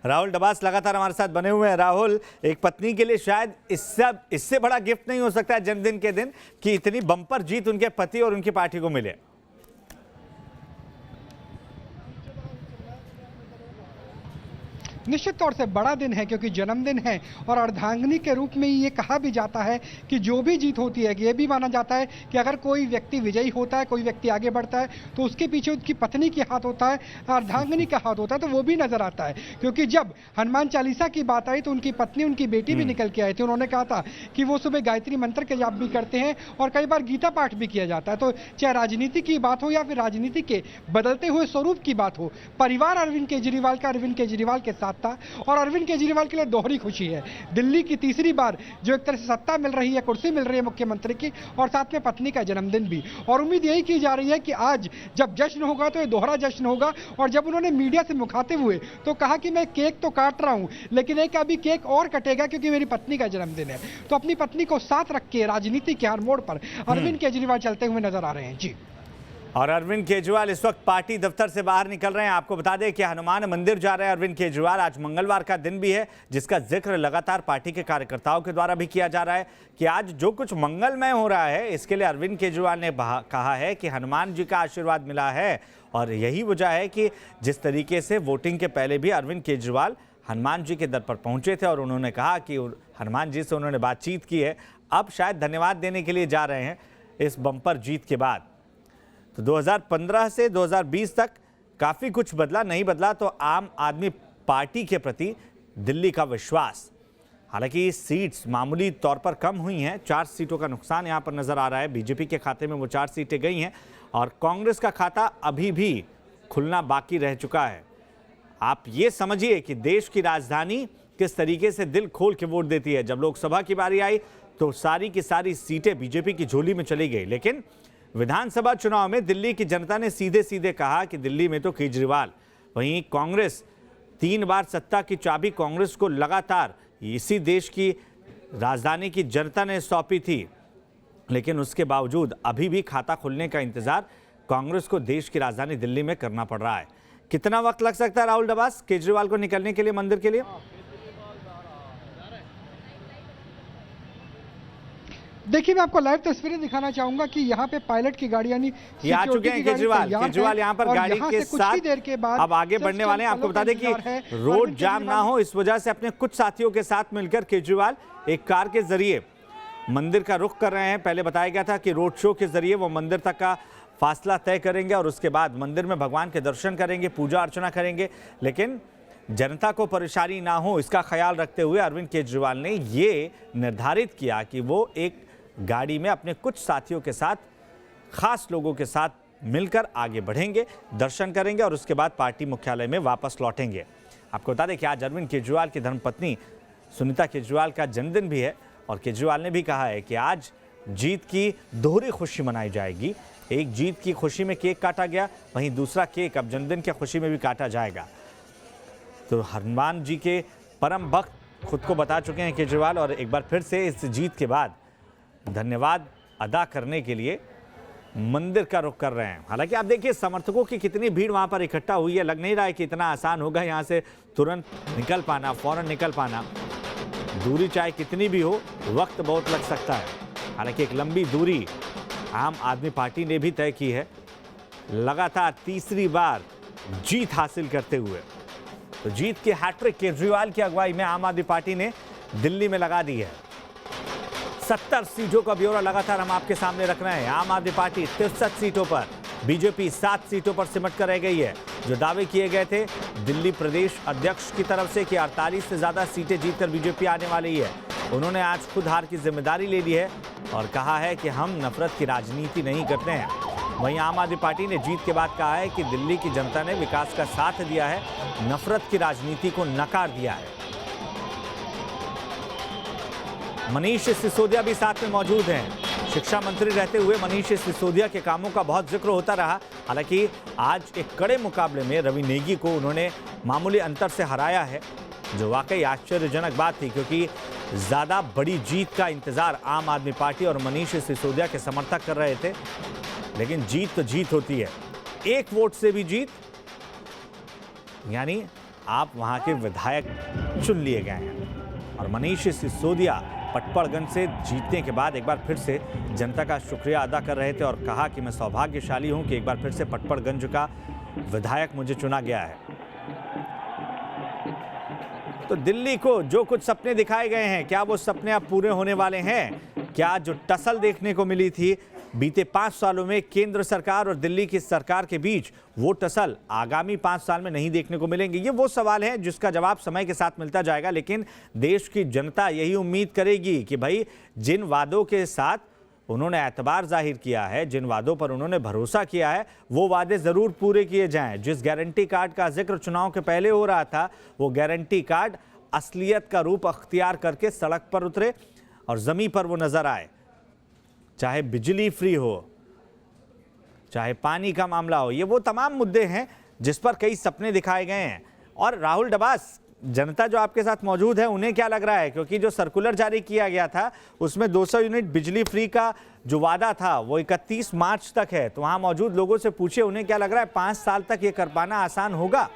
राहुल डबास लगातार हमारे साथ बने हुए हैं। राहुल, एक पत्नी के लिए शायद इससे बड़ा गिफ्ट नहीं हो सकता है जन्मदिन के दिन कि इतनी बम्पर जीत उनके पति और उनकी पार्टी को मिले। निश्चित तौर से बड़ा दिन है क्योंकि जन्मदिन है और अर्धांगिनी के रूप में ये कहा भी जाता है कि जो भी जीत होती है, ये भी माना जाता है कि अगर कोई व्यक्ति विजयी होता है, कोई व्यक्ति आगे बढ़ता है तो उसके पीछे उसकी पत्नी के हाथ होता है, अर्धांगिनी का हाथ होता है, तो वो भी नजर आता है। क्योंकि जब हनुमान चालीसा की बात आई तो उनकी पत्नी, उनकी बेटी भी निकल के आई थी। उन्होंने कहा था कि वो सुबह गायत्री मंत्र के जाप भी करते हैं और कई बार गीता पाठ भी किया जाता है। तो चाहे राजनीति की बात हो या फिर राजनीति के बदलते हुए स्वरूप की बात हो, परिवार अरविंद केजरीवाल के साथ था और अरविंद केजरीवाल के लिए दोहरी खुशी है। दिल्ली की तीसरी बार जो एक तरह से सत्ता मिल रही है, कुर्सी मिल रही है मुख्यमंत्री की, और साथ में पत्नी का जन्मदिन भी। और उम्मीद यही की जा रही है कि आज जब जश्न होगा तो ये दोहरा जश्न होगा। और जब उन्होंने मीडिया से मुखातिब हुए तो कहा कि मैं केक तो काट रहा हूं, लेकिन एक अभी केक और कटेगा क्योंकि मेरी पत्नी का जन्मदिन है। तो अपनी पत्नी को साथ रख के राजनीति के हर मोड़ पर अरविंद केजरीवाल चलते हुए नजर आ रहे हैं। जी, और अरविंद केजरीवाल इस वक्त पार्टी दफ्तर से बाहर निकल रहे हैं। आपको बता दें कि हनुमान मंदिर जा रहे हैं अरविंद केजरीवाल। आज मंगलवार का दिन भी है जिसका जिक्र लगातार पार्टी के कार्यकर्ताओं के द्वारा भी किया जा रहा है कि आज जो कुछ मंगलमय हो रहा है इसके लिए अरविंद केजरीवाल ने कहा है कि हनुमान जी का आशीर्वाद मिला है। और यही वजह है कि जिस तरीके से वोटिंग के पहले भी अरविंद केजरीवाल हनुमान जी के दर पर पहुंचे थे और उन्होंने कहा कि हनुमान जी से उन्होंने बातचीत की है, अब शायद धन्यवाद देने के लिए जा रहे हैं इस बम्पर जीत के बाद। तो 2015 से 2020 तक काफ़ी कुछ बदला नहीं बदला तो आम आदमी पार्टी के प्रति दिल्ली का विश्वास। हालांकि सीट्स मामूली तौर पर कम हुई हैं, 4 सीटों का नुकसान यहां पर नजर आ रहा है। बीजेपी के खाते में वो 4 सीटें गई हैं और कांग्रेस का खाता अभी भी खुलना बाकी रह चुका है। आप ये समझिए कि देश की राजधानी किस तरीके से दिल खोल के वोट देती है। जब लोकसभा की बारी आई तो सारी की सारी सीटें बीजेपी की झोली में चली गई, लेकिन विधानसभा चुनाव में दिल्ली की जनता ने सीधे सीधे कहा कि दिल्ली में तो केजरीवाल। वहीं कांग्रेस 3 बार सत्ता की चाबी कांग्रेस को लगातार इसी देश की राजधानी की जनता ने सौंपी थी, लेकिन उसके बावजूद अभी भी खाता खुलने का इंतजार कांग्रेस को देश की राजधानी दिल्ली में करना पड़ रहा है। कितना वक्त लग सकता है राहुल डबास केजरीवाल को निकलने के लिए मंदिर के लिए? देखिए, मैं आपको लाइव तस्वीरें दिखाना चाहूंगा कि यहाँ पे पायलट की गाड़ी यानी आ चुके हैं केजरीवाल यहाँ पर गाड़ी के साथ देर के बाद अब आगे बढ़ने वाले हैं। आपको बता दें कि रोड जाम ना हो इस वजह से अपने कुछ साथियों के साथ मिलकर केजरीवाल एक कार के जरिए मंदिर का रुख कर रहे हैं। पहले बताया गया था कि रोड शो के जरिए वो मंदिर तक का फासला तय करेंगे और उसके बाद मंदिर में भगवान के दर्शन करेंगे, पूजा अर्चना करेंगे। लेकिन जनता को परेशानी ना हो इसका ख्याल रखते हुए अरविंद केजरीवाल ने ये निर्धारित किया कि वो एक गाड़ी में अपने कुछ साथियों के साथ, खास लोगों के साथ मिलकर आगे बढ़ेंगे, दर्शन करेंगे और उसके बाद पार्टी मुख्यालय में वापस लौटेंगे। आपको बता दें कि आज अरविंद केजरीवाल की धर्मपत्नी सुनीता केजरीवाल का जन्मदिन भी है और केजरीवाल ने भी कहा है कि आज जीत की दोहरी खुशी मनाई जाएगी। एक जीत की खुशी में केक काटा गया, वहीं दूसरा केक अब जन्मदिन की खुशी में भी काटा जाएगा। तो हनुमान जी के परम भक्त खुद को बता चुके हैं केजरीवाल और एक बार फिर से इस जीत के बाद धन्यवाद अदा करने के लिए मंदिर का रुख कर रहे हैं। हालांकि आप देखिए समर्थकों की कितनी भीड़ वहां पर इकट्ठा हुई है। लग नहीं रहा है कि इतना आसान होगा यहां से तुरंत निकल पाना, फौरन निकल पाना। दूरी चाहे कितनी भी हो, वक्त बहुत लग सकता है। हालांकि एक लंबी दूरी आम आदमी पार्टी ने भी तय की है, लगातार तीसरी बार जीत हासिल करते हुए। तो जीत की हैट्रिक केजरीवाल की अगुवाई में आम आदमी पार्टी ने दिल्ली में लगा दी है। 70 सीटों का ब्यौरा लगातार हम आपके सामने रख रहे हैं। आम आदमी पार्टी 63 सीटों पर, बीजेपी 7 सीटों पर सिमट कर रह गई है। जो दावे किए गए थे दिल्ली प्रदेश अध्यक्ष की तरफ से कि 48 से ज्यादा सीटें जीतकर बीजेपी आने वाली है, उन्होंने आज खुद हार की जिम्मेदारी ले ली है और कहा है कि हम नफरत की राजनीति नहीं करते हैं। वहीं आम आदमी पार्टी ने जीत के बाद कहा है कि दिल्ली की जनता ने विकास का साथ दिया है, नफरत की राजनीति को नकार दिया है। मनीष सिसोदिया भी साथ में मौजूद हैं। शिक्षा मंत्री रहते हुए मनीष सिसोदिया के कामों का बहुत जिक्र होता रहा। हालांकि आज एक कड़े मुकाबले में रवि नेगी को उन्होंने मामूली अंतर से हराया है, जो वाकई आश्चर्यजनक बात थी क्योंकि ज़्यादा बड़ी जीत का इंतजार आम आदमी पार्टी और मनीष सिसोदिया के समर्थक कर रहे थे। लेकिन जीत तो जीत होती है, एक वोट से भी जीत, यानी आप वहां के विधायक चुन लिए गए हैं। और मनीष सिसोदिया पटपड़गंज से जीतने के बाद एक बार फिर से जनता का शुक्रिया अदा कर रहे थे और कहा कि मैं सौभाग्यशाली हूं कि एक बार फिर से पटपड़गंज का विधायक मुझे चुना गया है। तो दिल्ली को जो कुछ सपने दिखाए गए हैं, क्या वो सपने अब पूरे होने वाले हैं? क्या जो टसल देखने को मिली थी बीते 5 सालों में केंद्र सरकार और दिल्ली की सरकार के बीच, वो टसल आगामी 5 साल में नहीं देखने को मिलेंगे? ये वो सवाल है जिसका जवाब समय के साथ मिलता जाएगा। लेकिन देश की जनता यही उम्मीद करेगी कि भाई जिन वादों के साथ उन्होंने एतबार जाहिर किया है, जिन वादों पर उन्होंने भरोसा किया है, वो वादे जरूर पूरे किए जाएं। जिस गारंटी कार्ड का जिक्र चुनाव के पहले हो रहा था, वो गारंटी कार्ड असलियत का रूप अख्तियार करके सड़क पर उतरे और जमीन पर वो नजर आए। चाहे बिजली फ्री हो, चाहे पानी का मामला हो, ये वो तमाम मुद्दे हैं जिस पर कई सपने दिखाए गए हैं। और राहुल डबास, जनता जो आपके साथ मौजूद है, उन्हें क्या लग रहा है? क्योंकि जो सर्कुलर जारी किया गया था उसमें 200 यूनिट बिजली फ्री का जो वादा था वो 31 मार्च तक है। तो वहां मौजूद लोगों से पूछे उन्हें क्या लग रहा है, 5 साल तक ये कर पाना आसान होगा?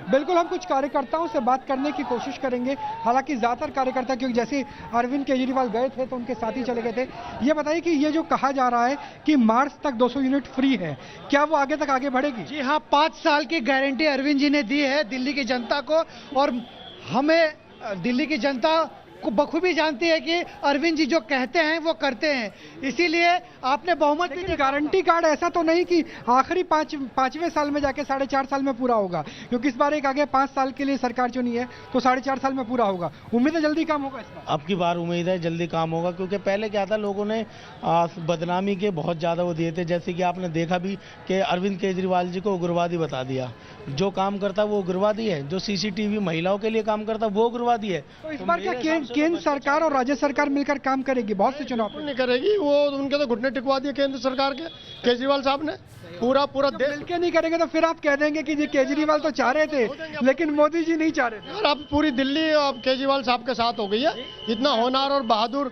बिल्कुल, हम कुछ कार्यकर्ताओं से बात करने की कोशिश करेंगे। हालांकि ज़्यादातर कार्यकर्ता, क्योंकि जैसे अरविंद केजरीवाल गए थे तो उनके साथ ही चले गए थे। ये बताइए कि ये जो कहा जा रहा है कि मार्च तक 200 यूनिट फ्री है, क्या वो आगे तक आगे बढ़ेगी? जी हाँ, 5 साल की गारंटी अरविंद जी ने दी है दिल्ली की जनता को, और हमें दिल्ली की जनता को बखूबी जानती है कि अरविंद जी जो कहते हैं वो करते हैं। इसीलिए आपने बहुमत लेकिन गारंटी कार्ड ऐसा तो नहीं कि आखिरी पांचवें साल में जाके 4.5 साल में पूरा होगा, क्योंकि इस बार एक आगे 5 साल के लिए सरकार चुनी है तो 4.5 साल में पूरा होगा। उम्मीद है जल्दी काम होगा इस बार। अब की बार उम्मीद है जल्दी काम होगा, क्योंकि पहले क्या था, लोगों ने बदनामी के बहुत ज़्यादा वो दिए थे। जैसे कि आपने देखा भी कि अरविंद केजरीवाल जी को उग्रवादी बता दिया। जो काम करता वो उग्रवादी है, जो सीसीटीवी महिलाओं के लिए काम करता वो उग्रवादी है। तो इस बार क्या केंद्र सरकार और राज्य सरकार मिलकर काम करेगी? बहुत से चुनाव नहीं करेगी, वो उनके तो घुटने टिकवा दिए केंद्र सरकार के केजरीवाल साहब ने। पूरा देश मिलकर नहीं करेंगे तो फिर आप कह देंगे कि जी केजरीवाल तो चाह रहे थे लेकिन मोदी जी नहीं चाह रहे थे। और अब पूरी दिल्ली अब केजरीवाल साहब के साथ हो गई है। इतना होनहार और बहादुर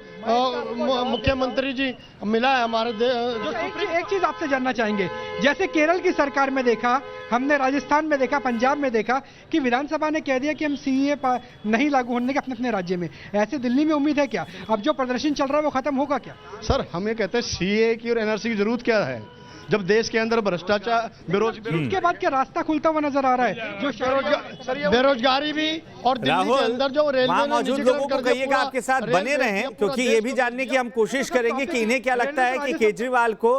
मुख्यमंत्री जी मिला है हमारे एक चीज आपसे जानना चाहेंगे, जैसे केरल की सरकार में देखा, हमने राजस्थान में देखा, पंजाब में देखा कि विधानसभा ने कह दिया कि हम सीए नहीं लागू होने के अपने राज्य में। ऐसे दिल्ली में उम्मीद है क्या? अब जो प्रदर्शन चल रहा है वो खत्म होगा क्या? सर, हम ये कहते हैं सीए की और एनआरसी की जरूरत क्या है, जब देश के अंदर भ्रष्टाचार, बेरोजगारी, उसके बाद क्या रास्ता खुलता हुआ नजर आ रहा है? जो बेरोजगारी भी, और दिल्ली के अंदर जो रेलवे मौजूद लोगों को कहिएगा आपके साथ बने रहें, क्योंकि ये भी जानने की हम कोशिश करेंगे कि इन्हें क्या लगता है कि केजरीवाल को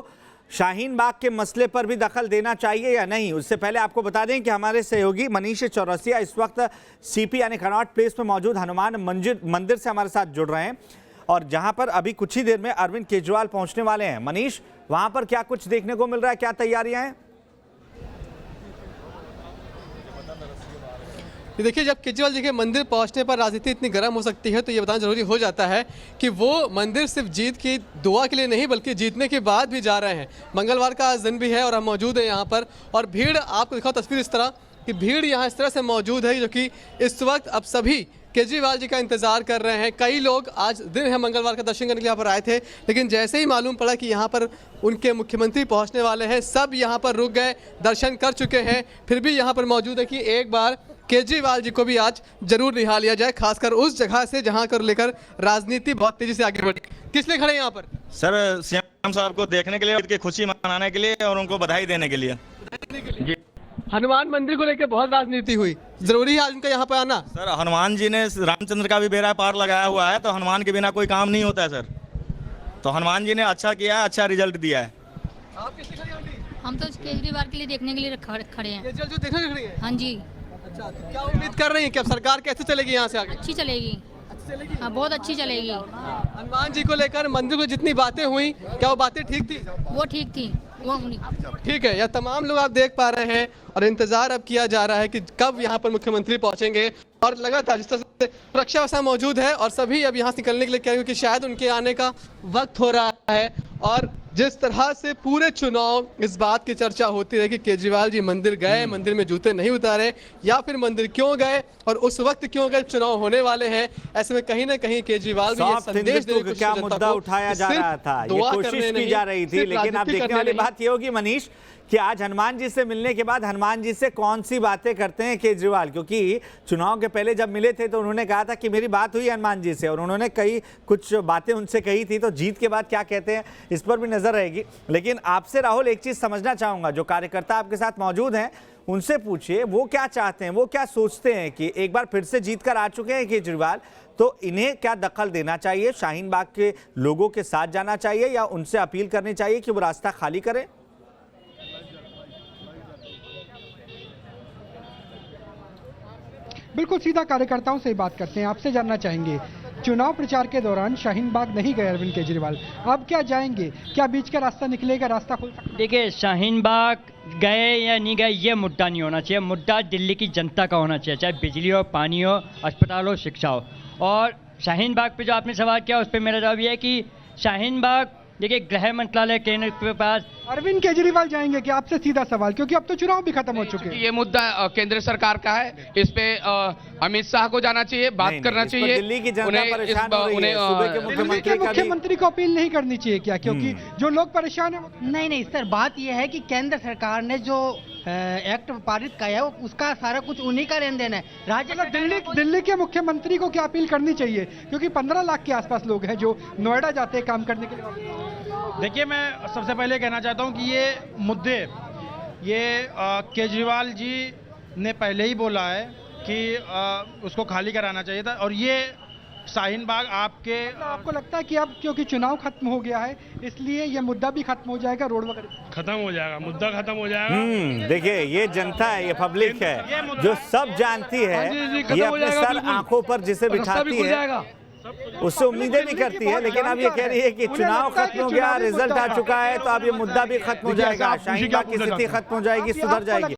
शाहीन बाग के मसले पर भी दखल देना चाहिए या नहीं। उससे पहले आपको बता दें कि हमारे सहयोगी मनीष चौरसिया इस वक्त सीपी यानी कनॉट प्लेस में मौजूद हनुमान मंदिर से हमारे साथ जुड़ रहे हैं, और जहां पर अभी कुछ ही देर में अरविंद केजरीवाल पहुंचने वाले हैं। मनीष, वहां पर क्या कुछ देखने को मिल रहा है, क्या तैयारियां हैं? देखिए, जब केजरीवाल जी के मंदिर पहुंचने पर राजनीति इतनी गर्म हो सकती है तो ये बताना जरूरी हो जाता है कि वो मंदिर सिर्फ जीत की दुआ के लिए नहीं बल्कि जीतने के बाद भी जा रहे हैं। मंगलवार का आज दिन भी है और हम मौजूद हैं यहाँ पर, और भीड़ आपको दिखाओ तस्वीर इस तरह कि भीड़ यहाँ इस तरह से मौजूद है जो कि इस वक्त अब सभी केजरीवाल जी का इंतजार कर रहे हैं। कई लोग, आज दिन है मंगलवार का, दर्शन करने के लिए यहाँ पर आए थे, लेकिन जैसे ही मालूम पड़ा कि यहाँ पर उनके मुख्यमंत्री पहुँचने वाले हैं, सब यहाँ पर रुक गए, दर्शन कर चुके हैं, फिर भी यहाँ पर मौजूद है कि एक बार केजरीवाल जी को भी आज जरूर निहा लिया जाए, खासकर उस जगह से जहाँ कर लेकर राजनीति बहुत तेजी से आगे बढ़ी। किस लिए खड़े हैं यहाँ पर? सर, सीएम साहब को देखने के लिए, उनकी खुशी मनाने के लिए और उनको बधाई देने के लिए। हनुमान मंदिर को लेकर बहुत राजनीति हुई, जरूरी है आज उनका यहाँ पर आना? सर, हनुमान जी ने रामचंद्र का भी बेड़ा पार लगाया हुआ है, तो हनुमान के बिना कोई काम नहीं होता है सर। तो हनुमान जी ने अच्छा किया है, अच्छा रिजल्ट दिया है। आप किस लिए खड़े हैं? हम तो केजरीवाल के लिए देखने के लिए खड़े हैं। केजरीवाल जी देखने खड़े हैं? हाँ जी। अच्छा, तो क्या उम्मीद कर रही हैं कि अब सरकार कैसे चलेगी यहाँ से आगे? अच्छी चलेगी। हाँ, बहुत अच्छी चलेगी। हनुमान जी को लेकर मंदिर को जितनी बातें हुई, क्या वो बातें ठीक थी? वो ठीक थी, वो ठीक है। यह तमाम लोग आप देख पा रहे हैं और इंतजार अब किया जा रहा है कि कब यहाँ पर मुख्यमंत्री पहुंचेंगे। और लगातार जिस तरह से सुरक्षा व्यवस्था मौजूद है और सभी अब यहाँ से निकलने के लिए कह रहे हैं कि शायद उनके आने का वक्त हो रहा है। और जिस तरह से पूरे चुनाव इस बात की चर्चा होती रही कि केजरीवाल जी मंदिर गए, मंदिर में जूते नहीं उतारे, या फिर मंदिर क्यों गए और उस वक्त क्यों गए, चुनाव होने वाले हैं, ऐसे में कहीं ना कहीं केजरीवाल भी ये सॉफ्ट संदेश देने की हिंदुत्व का कोशिश क्या जनता मुद्दा को उठाया कि जा सिर्फ रहा था, ये दुआ कोशिश करने की नहीं, जा रही थी। सिर्फ लेकिन अब राजनीति देखने करने वाली नहीं। बात ये होगी मनीष कि आज हनुमान जी से मिलने के बाद हनुमान जी से कौन सी बातें करते हैं केजरीवाल, क्योंकि चुनाव के पहले जब मिले थे तो उन्होंने कहा था कि मेरी बात हुई हनुमान जी से और उन्होंने कई कुछ बातें उनसे कही थी, तो जीत के बाद क्या कहते हैं इस पर भी नजर रहेगी। लेकिन आपसे राहुल एक चीज समझना चाहूंगा, जो कार्यकर्ता आपके साथ मौजूद हैं उनसे पूछिए वो क्या चाहते हैं, वो क्या सोचते हैं कि एक बार फिर से जीत कर आ चुके हैं केजरीवाल, तो इन्हें क्या दखल देना चाहिए, शाहीन बाग के लोगों के साथ जाना चाहिए या उनसे अपील करनी चाहिए कि वो रास्ता खाली करें? बिल्कुल सीधा कार्यकर्ताओं से ही बात करते हैं। आपसे जानना चाहेंगे, चुनाव प्रचार के दौरान शाहीन बाग नहीं गए अरविंद केजरीवाल, अब क्या जाएंगे? क्या बीच का रास्ता निकलेगा, रास्ता खुल सकता है? देखिए, शाहीन बाग गए या नहीं गए ये मुद्दा नहीं होना चाहिए, मुद्दा दिल्ली की जनता का होना चाहिए, चाहे बिजली हो, पानी हो, अस्पताल हो, शिक्षा हो। और शाहीन बाग पे जो आपने सवाल किया उस पर मेरा जवाब ये है कि शाहीन बाग देखिए गृह मंत्रालय केंद्र के पास अरविंद केजरीवाल जाएंगे क्या? आपसे सीधा सवाल, क्योंकि अब तो चुनाव भी खत्म हो चुके हैं। ये मुद्दा केंद्र सरकार का है, इस पे अमित शाह को जाना चाहिए, बात करना इस पर चाहिए। दिल्ली की जनता परेशान हो रही है, सूबे के दिल्ली के मुख्यमंत्री को अपील नहीं करनी चाहिए क्या? क्योंकि जो लोग परेशान है नहीं नहीं सर, बात यह है कि केंद्र सरकार ने जो एक्ट पारित किया है उसका सारा कुछ उन्हीं का लेन देन है। राज्य दिल्ली के मुख्यमंत्री को क्या अपील करनी चाहिए, क्योंकि 15 लाख के आसपास लोग हैं जो नोएडा जाते हैं काम करने के लिए? देखिए, मैं सबसे पहले कहना चाहता हूं कि ये मुद्दे केजरीवाल जी ने पहले ही बोला है कि उसको खाली कराना चाहिए था। और ये शाहीन बाग आपको लगता है कि अब क्योंकि चुनाव खत्म हो गया है इसलिए ये मुद्दा भी खत्म हो जाएगा, रोड वगैरह खत्म हो जाएगा, मुद्दा खत्म हो जाएगा? देखिए, ये जनता है, ये पब्लिक है जो सब जानती है, ये अपने सर आंखों पर जिसे बिठाती है उससे उम्मीदें भी करती है। लेकिन अब ये कह रही है कि चुनाव खत्म हो गया, रिजल्ट आ चुका है, तो अब ये मुद्दा भी खत्म हो जाएगा, शाहीन बाग की स्थिति खत्म हो जाएगी, सुधर जाएगी।